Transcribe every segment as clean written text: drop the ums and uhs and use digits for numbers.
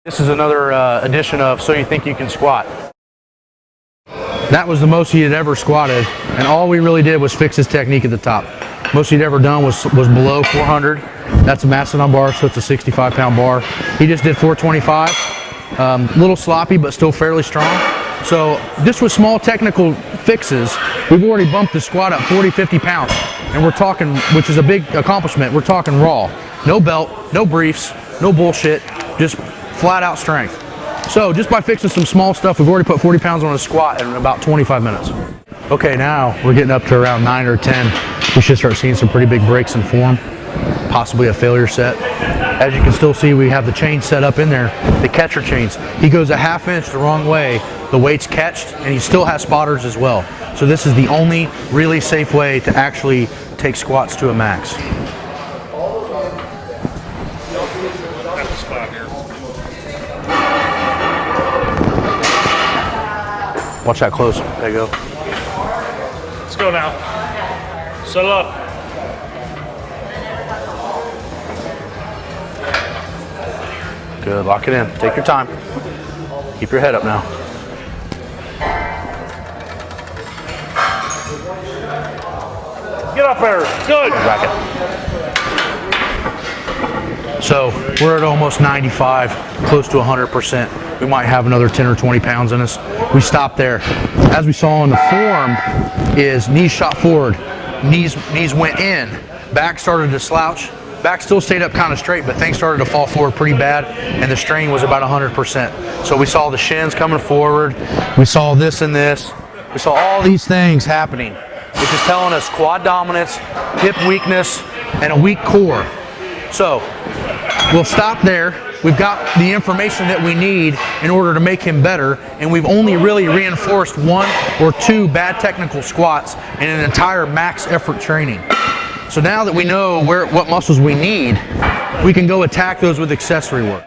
This is another edition of So You Think You Can Squat. That was the most he had ever squatted, and all we really did was fix his technique at the top. Most he'd ever done was below 400. That's a Mastodon bar, so it's a 65-pound bar. He just did 425. A little sloppy, but still fairly strong. So just with small technical fixes, we've already bumped the squat up 40, 50 pounds. And we're talking, which is a big accomplishment, we're talking raw. No belt, no briefs, no bullshit, just flat out strength. So just by fixing some small stuff, we've already put 40 pounds on a squat in about 25 minutes. Okay, now we're getting up to around 9 or 10. We should start seeing some pretty big breaks in form, possibly a failure set. As you can still see, we have the chain set up in there, the catcher chains. He goes a ½ inch the wrong way, the weight's catched, and he still has spotters as well. So this is the only really safe way to actually take squats to a max. Watch that close. There you go. Let's go now. Settle up. Good. Lock it in. Take your time. Keep your head up now. Get up there. Good. Racket. So we're at almost 95, close to 100%. We might have another 10 or 20 pounds in us. We stopped there. As we saw in the form, is knees shot forward, knees went in, back started to slouch, back still stayed up kind of straight, but things started to fall forward pretty bad, and the strain was about 100%. So we saw the shins coming forward, we saw this and this, we saw all these things happening, which is telling us quad dominance, hip weakness, and a weak core. So we'll stop there. We've got the information that we need in order to make him better, and we've only really reinforced 1 or 2 bad technical squats in an entire max effort training. So now that we know what muscles we need, we can go attack those with accessory work.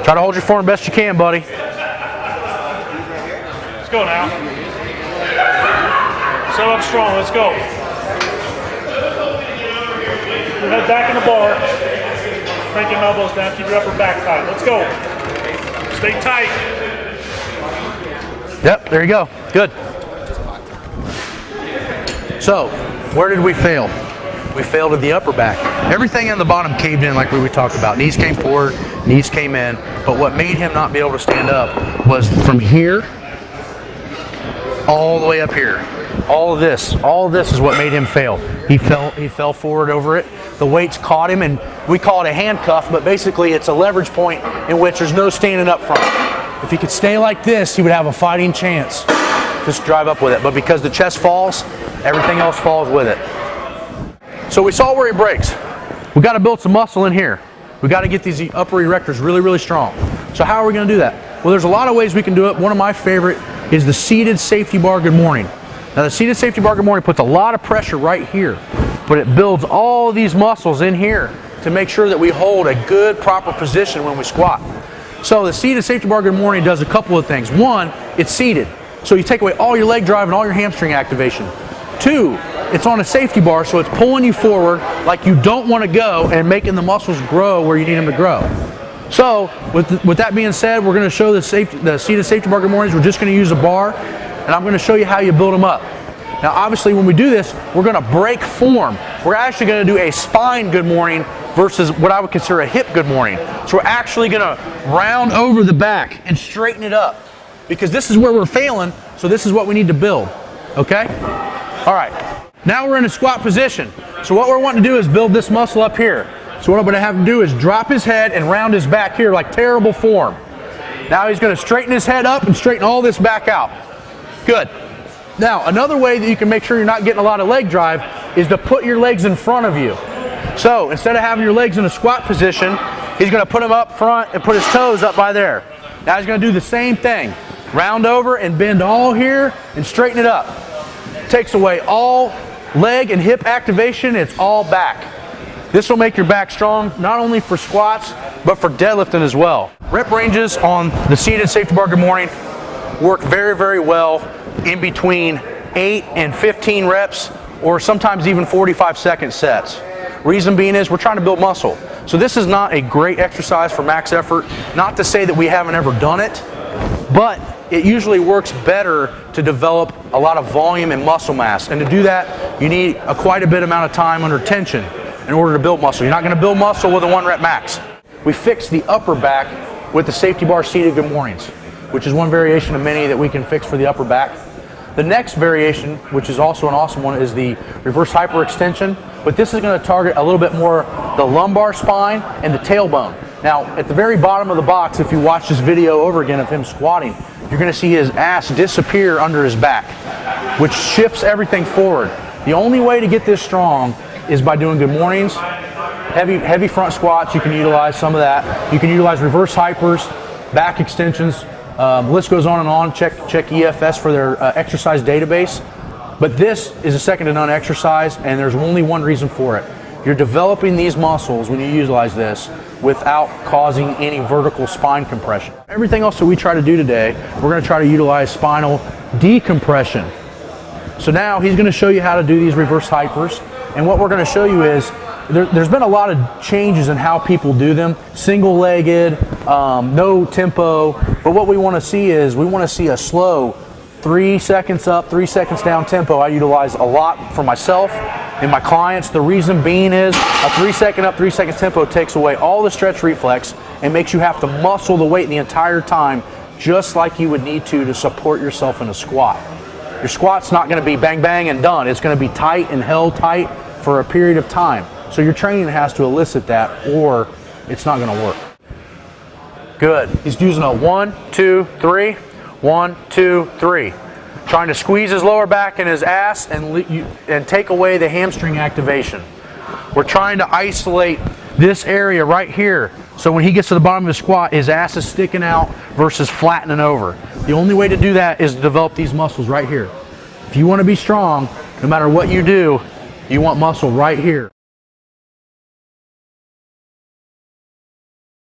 Try to hold your form best you can, buddy. Let's go now. Set up strong. Let's go. Your head back in the bar. Crank your elbows down. Keep your upper back tight. Let's go. Stay tight. Yep, there you go. Good. So, where did we fail? We failed at the upper back. Everything in the bottom caved in like we talked about. Knees came forward, knees came in. But what made him not be able to stand up was from here all the way up here. All of this is what made him fail. He fell forward over it. The weights caught him, and we call it a handcuff, but basically it's a leverage point in which there's no standing up front. If he could stay like this, he would have a fighting chance. Just drive up with it. But because the chest falls, everything else falls with it. So we saw where he breaks. We got to build some muscle in here. We got to get these upper erectors really, really strong. So how are we going to do that? Well, there's a lot of ways we can do it. One of my favorite is the seated safety bar good morning. Now the seated safety bar good morning puts a lot of pressure right here, but it builds all these muscles in here to make sure that we hold a good, proper position when we squat. So the seated safety bar good morning does a couple of things. One, it's seated. So you take away all your leg drive and all your hamstring activation. 2, it's on a safety bar, so it's pulling you forward like you don't want to go and making the muscles grow where you need them to grow. So with that being said, we're going to show the seated safety bar good mornings. We're just going to use a bar, and I'm going to show you how you build them up. Now obviously when we do this, we're going to break form. We're actually going to do a spine good morning versus what I would consider a hip good morning. So we're actually going to round over the back and straighten it up, because this is where we're failing, so this is what we need to build, okay? All right, now we're in a squat position. So what we're wanting to do is build this muscle up here. So what I'm gonna have him do is drop his head and round his back here like terrible form. Now he's gonna straighten his head up and straighten all this back out. Good. Now, another way that you can make sure you're not getting a lot of leg drive is to put your legs in front of you. So instead of having your legs in a squat position, he's gonna put them up front and put his toes up by there. Now he's gonna do the same thing. Round over and bend all here and straighten it up. Takes away all leg and hip activation, it's all back. This will make your back strong, not only for squats, but for deadlifting as well. Rep ranges on the seated safety bar good morning work very, very well in between 8 and 15 reps, or sometimes even 45-second sets. Reason being is we're trying to build muscle. So this is not a great exercise for max effort. Not to say that we haven't ever done it, but it usually works better to develop a lot of volume and muscle mass. And to do that, you need quite a bit amount of time under tension in order to build muscle. You're not going to build muscle with a 1 rep max. We fix the upper back with the safety bar seated good mornings, which is one variation of many that we can fix for the upper back. The next variation, which is also an awesome one, is the reverse hyperextension, but this is going to target a little bit more the lumbar spine and the tailbone. Now, at the very bottom of the box, if you watch this video over again of him squatting, you're going to see his ass disappear under his back, which shifts everything forward. The only way to get this strong is by doing good mornings, heavy front squats. You can utilize some of that. You can utilize reverse hypers, back extensions. The list goes on and on. Check EFS for their exercise database. But this is a second to none exercise, and there's only one reason for it. You're developing these muscles when you utilize this without causing any vertical spine compression. Everything else that we try to do today, we're going to try to utilize spinal decompression. So now he's going to show you how to do these reverse hypers, and what we're going to show you is there's been a lot of changes in how people do them. Single-legged, no tempo, but what we want to see is we want to see a slow 3 seconds up, 3 seconds down tempo. I utilize a lot for myself and my clients. The reason being is a 3 second up, 3 second tempo takes away all the stretch reflex and makes you have to muscle the weight the entire time, just like you would need to support yourself in a squat. Your squat's not going to be bang bang and done. It's going to be tight and held tight for a period of time. So your training has to elicit that, or it's not going to work. Good. He's using a 1, 2, 3, 1, 2, 3. Trying to squeeze his lower back and his ass and take away the hamstring activation. We're trying to isolate this area right here, so when he gets to the bottom of his squat, his ass is sticking out versus flattening over. The only way to do that is to develop these muscles right here. If you want to be strong, no matter what you do, you want muscle right here.